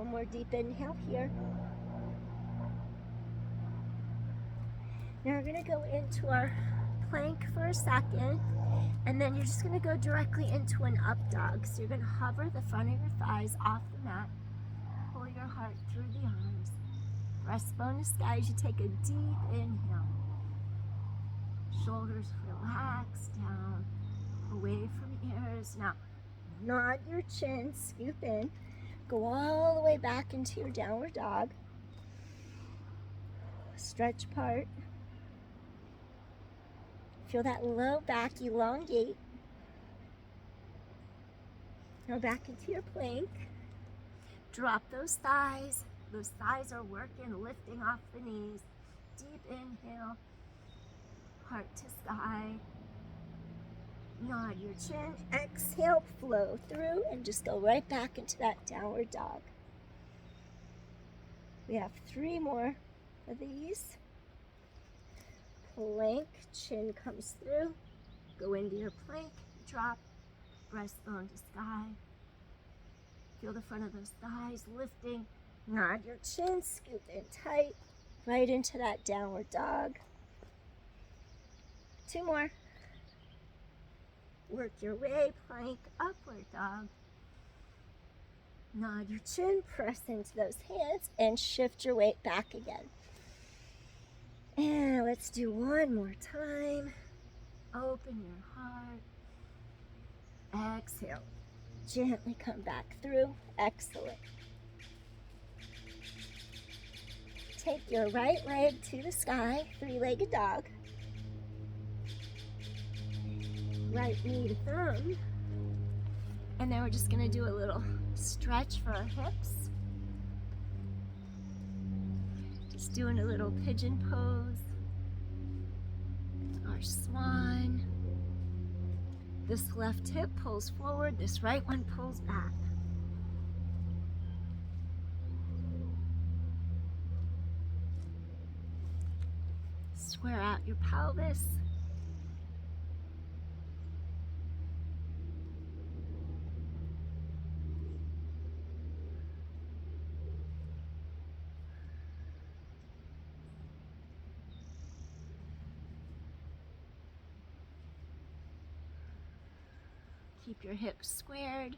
One more deep inhale here. Now we're going to go into our plank for a second, and then you're just going to go directly into an up dog. So you're going to hover the front of your thighs off the mat, pull your heart through the arms, breastbone to sky as you take a deep inhale. Shoulders relax down, away from ears. Now nod your chin, scoop in, go all the way back into your downward dog. Stretch part. Feel that low back elongate. Now back into your plank. Drop those thighs. Those thighs are working, lifting off the knees. Deep inhale. Heart to sky. Nod your chin. Exhale, flow through, and just go right back into that downward dog. We have 3 more of these. Plank, chin comes through, go into your plank, drop, breastbone to sky. Feel the front of those thighs lifting, nod your chin, scoop in tight, right into that downward dog. 2 more. Work your way, plank, upward dog. Nod your chin, press into those hands, and shift your weight back again. And let's do one more time. Open your heart. Exhale. Gently come back through. Excellent. Take your right leg to the sky, 3-legged dog. Right knee to thumb. And then we're just going to do a little stretch for our hips. Just doing a little pigeon pose. Our swan. This left hip pulls forward, this right one pulls back. Square out your pelvis. Keep your hips squared.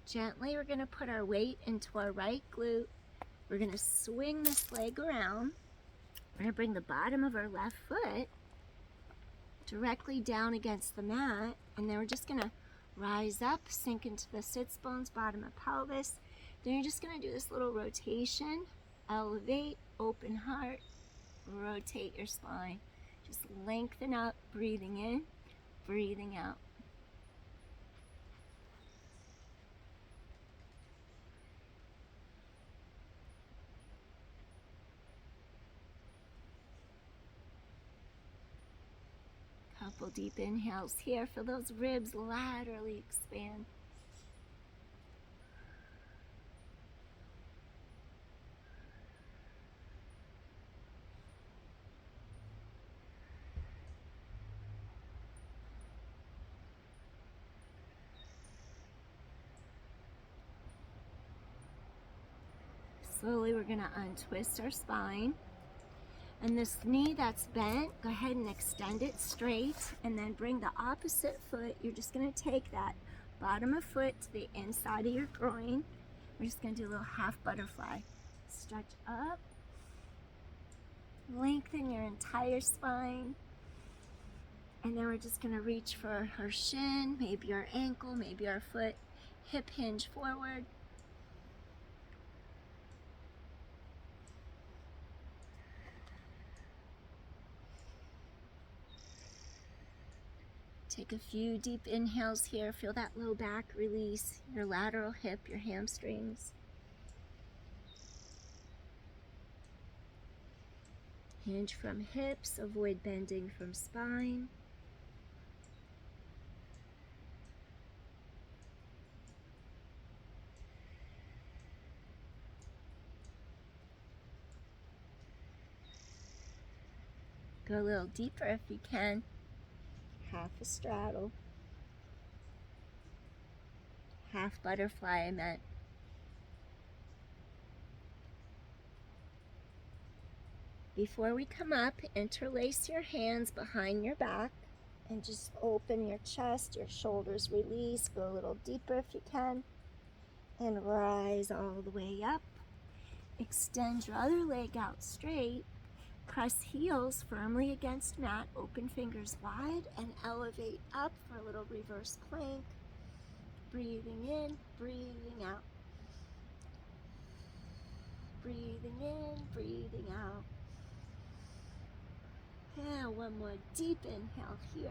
Gently, we're going to put our weight into our right glute. We're going to swing this leg around. We're going to bring the bottom of our left foot directly down against the mat, and then we're just going to rise up, sink into the sits bones, bottom of pelvis. Then you're just going to do this little rotation, elevate, open heart, rotate your spine. Just lengthen up, breathing in, breathing out. Couple deep inhales here. Feel those ribs laterally expand. Slowly we're going to untwist our spine. And this knee that's bent, go ahead and extend it straight, and then bring the opposite foot. You're just going to take that bottom of foot to the inside of your groin. We're just going to do a little half butterfly. Stretch up. Lengthen your entire spine. And then we're just going to reach for our shin, maybe our ankle, maybe our foot. Hip hinge forward. Take a few deep inhales here. Feel that low back release, your lateral hip, your hamstrings. Hinge from hips, avoid bending from spine. Go a little deeper if you can. Half a straddle. Half butterfly, I meant. Before we come up, interlace your hands behind your back and just open your chest, your shoulders release. Go a little deeper if you can. And rise all the way up. Extend your other leg out straight. Press heels firmly against mat, open fingers wide, and elevate up for a little reverse plank. Breathing in, breathing out. Breathing in, breathing out. And one more deep inhale here.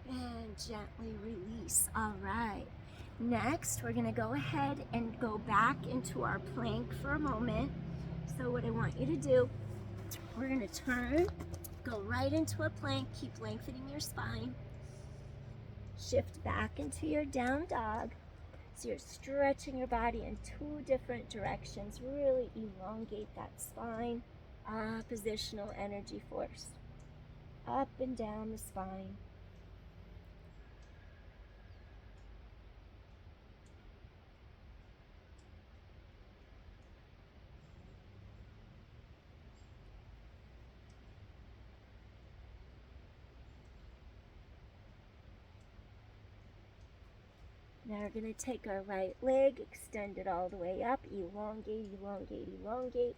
And gently release. All right. Next, we're going to go ahead and go back into our plank for a moment. So what I want you to do, we're going to turn, go right into a plank, keep lengthening your spine. Shift back into your down dog. So you're stretching your body in 2 different directions. Really elongate that spine. Oppositional energy force. Up and down the spine. Now we're going to take our right leg, extend it all the way up, elongate, elongate, elongate.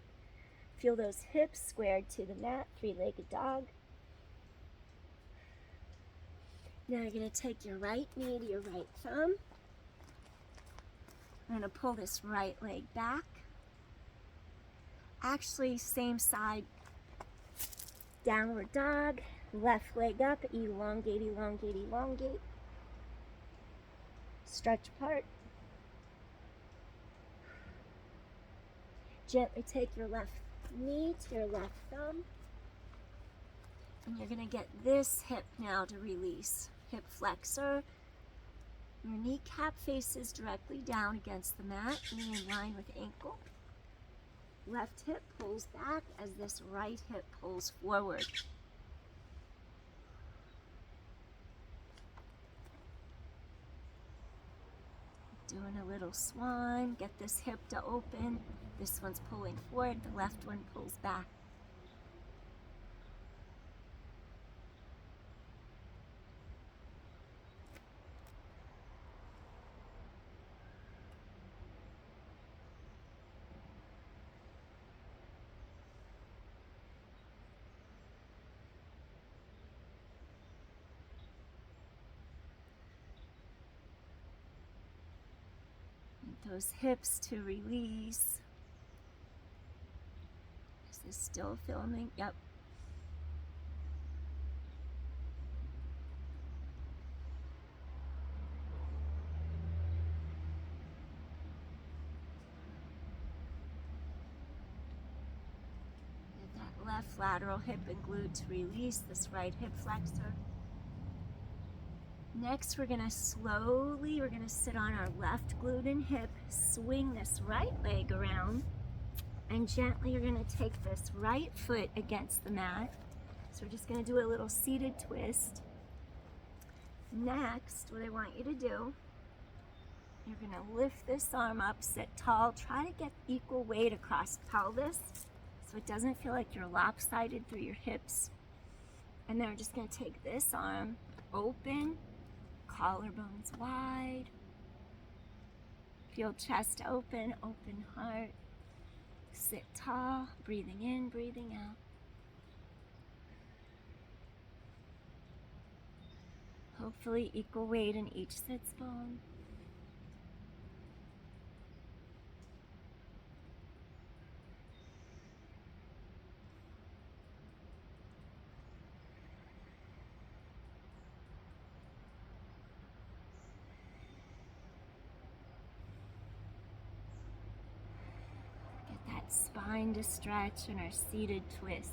Feel those hips squared to the mat, 3-legged dog. Now you're going to take your right knee to your right thumb. I'm going to pull this right leg back. Actually, same side, downward dog. Left leg up, elongate, elongate, elongate. Stretch apart. Gently take your left knee to your left thumb. And you're going to get this hip now to release. Hip flexor. Your kneecap faces directly down against the mat, knee in line with ankle. Left hip pulls back as this right hip pulls forward. Doing a little swan. Get this hip to open. This one's pulling forward, the left one pulls back. Those hips to release. Is this still filming? Yep. Get that left lateral hip and glute to release this right hip flexor. Next, we're going to sit on our left glute and hip, swing this right leg around, and gently you're going to take this right foot against the mat. So we're just going to do a little seated twist. Next, what I want you to do, you're going to lift this arm up, sit tall, try to get equal weight across pelvis so it doesn't feel like you're lopsided through your hips. And then we're just going to take this arm, open, collarbones wide, feel chest open, open heart, sit tall, breathing in, breathing out. Hopefully equal weight in each sits bone. Spine to stretch in our seated twist.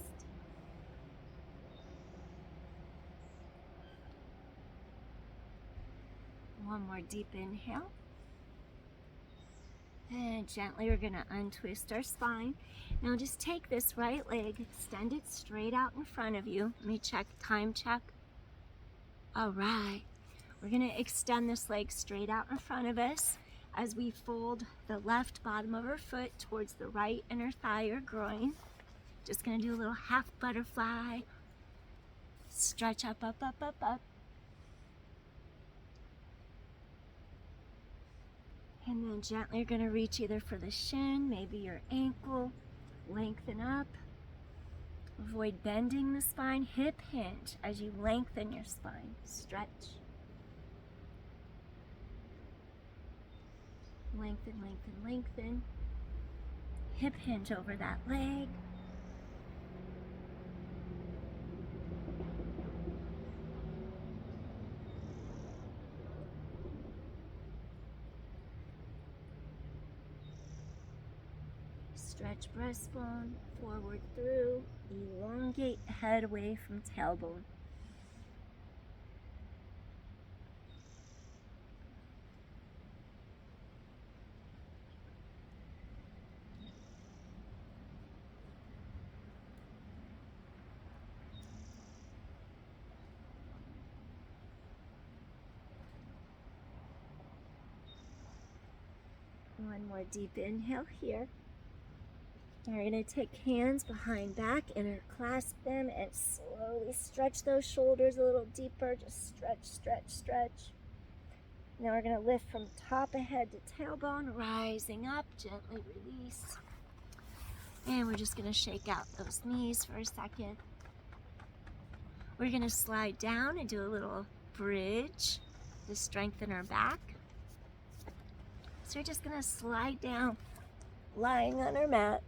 One more deep inhale. And gently we're going to untwist our spine. Now just take this right leg, extend it straight out in front of you. Let me check, time check. All right. We're going to extend this leg straight out in front of us as we fold the left bottom of our foot towards the right inner thigh or groin. Just going to do a little half butterfly. Stretch up, up, up, up, up. And then gently you're going to reach either for the shin, maybe your ankle. Lengthen up. Avoid bending the spine. Hip hinge as you lengthen your spine. Stretch. Lengthen, lengthen, lengthen. Hip hinge over that leg. Stretch breastbone, forward through, elongate head away from tailbone. One more deep inhale here. Now you're going to take hands behind back, interclasp them, and slowly stretch those shoulders a little deeper. Just stretch, stretch, stretch. Now we're going to lift from top of head to tailbone, rising up, gently release. And we're just going to shake out those knees for a second. We're going to slide down and do a little bridge to strengthen our back. So you're just going to slide down, lying on our mat.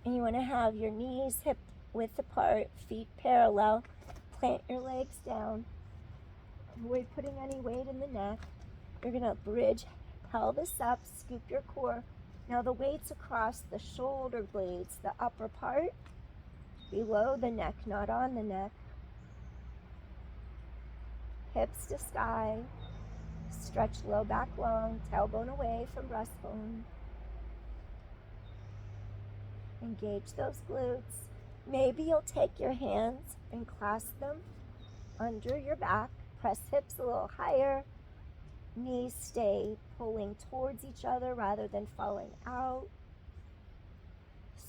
And you want to have your knees hip width apart, feet parallel. Plant your legs down. Avoid putting any weight in the neck. You're going to bridge pelvis up, scoop your core. Now the weight's across the shoulder blades, the upper part, below the neck, not on the neck. Hips to sky. Stretch low back long, tailbone away from breastbone. Engage those glutes. Maybe you'll take your hands and clasp them under your back. Press hips a little higher. Knees stay pulling towards each other rather than falling out.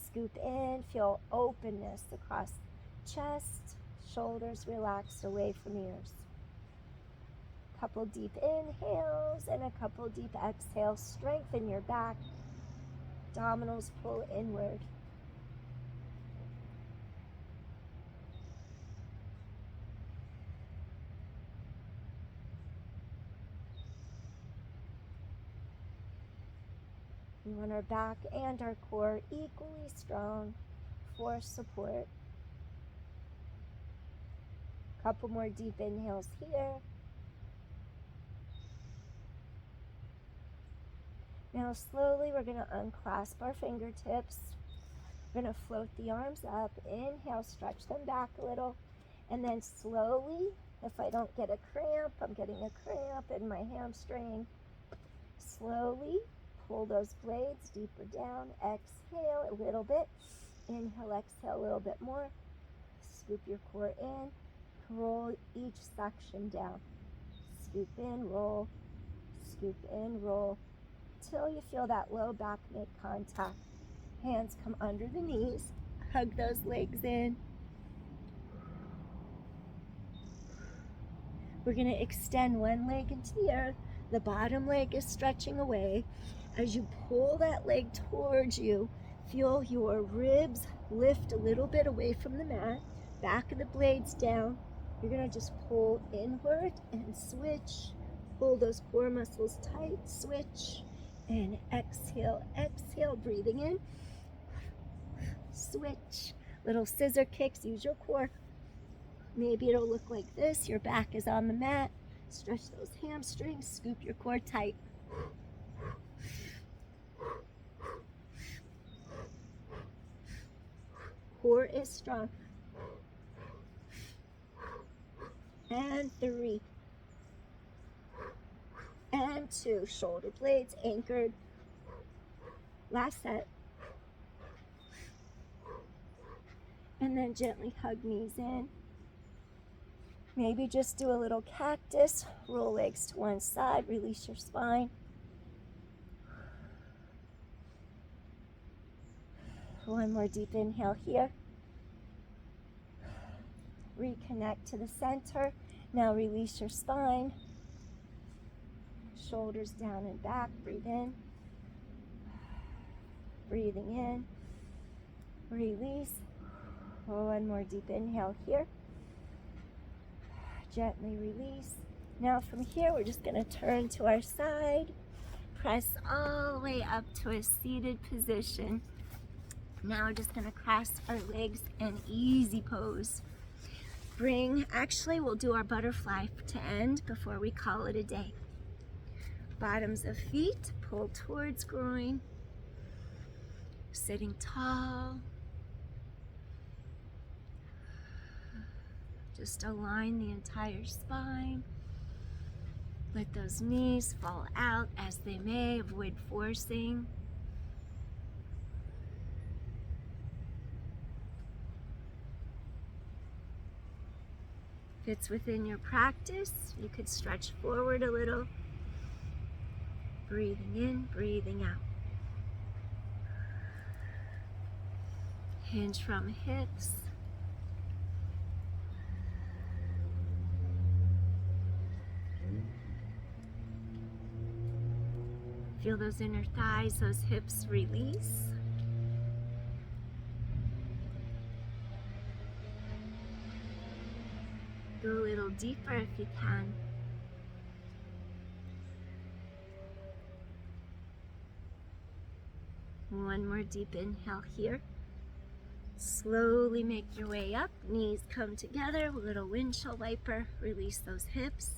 Scoop in. Feel openness across chest. Shoulders relaxed away from ears. Couple deep inhales and a couple deep exhales. Strengthen your back. Abdominals pull inward. We want our back and our core equally strong for support. Couple more deep inhales here. Now slowly we're going to unclasp our fingertips. We're going to float the arms up. Inhale, stretch them back a little. And then slowly, if I don't get a cramp, I'm getting a cramp in my hamstring. Slowly pull those blades deeper down. Exhale a little bit. Inhale, exhale a little bit more. Scoop your core in. Roll each section down. Scoop in, roll. Scoop in, roll. Till you feel that low back make contact. Hands come under the knees. Hug those legs in. We're going to extend one leg into the earth. The bottom leg is stretching away. As you pull that leg towards you, feel your ribs lift a little bit away from the mat. Back of the blades down. You're going to just pull inward and switch. Pull those core muscles tight. Switch. And exhale, exhale, breathing in. Switch. Little scissor kicks. Use your core. Maybe it'll look like this. Your back is on the mat. Stretch those hamstrings. Scoop your core tight. Core is strong. And 3. And 2. Shoulder blades anchored. Last set. And then gently hug knees in. Maybe just do a little cactus. Roll legs to one side. Release your spine. One more deep inhale here. Reconnect to the center. Now release your spine. Shoulders down and back. Breathe in. Breathing in. Release. One more deep inhale here. Gently release. Now from here, we're just going to turn to our side. Press all the way up to a seated position. Now we're just going to cross our legs in easy pose. Actually we'll do our butterfly to end before we call it a day. Bottoms of feet, pull towards groin. Sitting tall. Just align the entire spine. Let those knees fall out as they may, avoid forcing. If it's within your practice, you could stretch forward a little. Breathing in, breathing out. Hinge from hips. Feel those inner thighs, those hips release. Go a little deeper if you can. One more deep inhale here. Slowly make your way up. Knees come together. A little windshield wiper. Release those hips.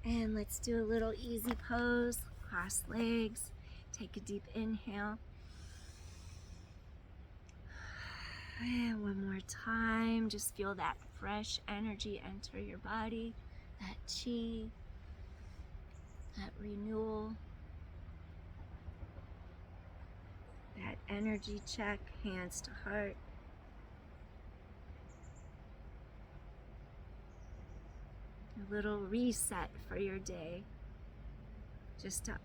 And let's do a little easy pose. Cross legs. Take a deep inhale. And one more time. Just feel that fresh energy enter your body. That chi. That renewal. That energy check. Hands to heart. A little reset for your day. Just to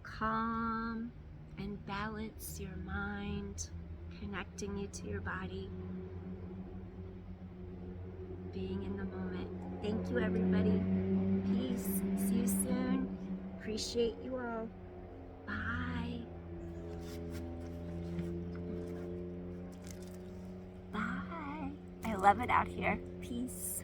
calm and balance your mind, connecting you to your body, being in the moment. Thank you, everybody. Peace. See you soon. Appreciate you all. Bye. Bye. I love it out here. Peace.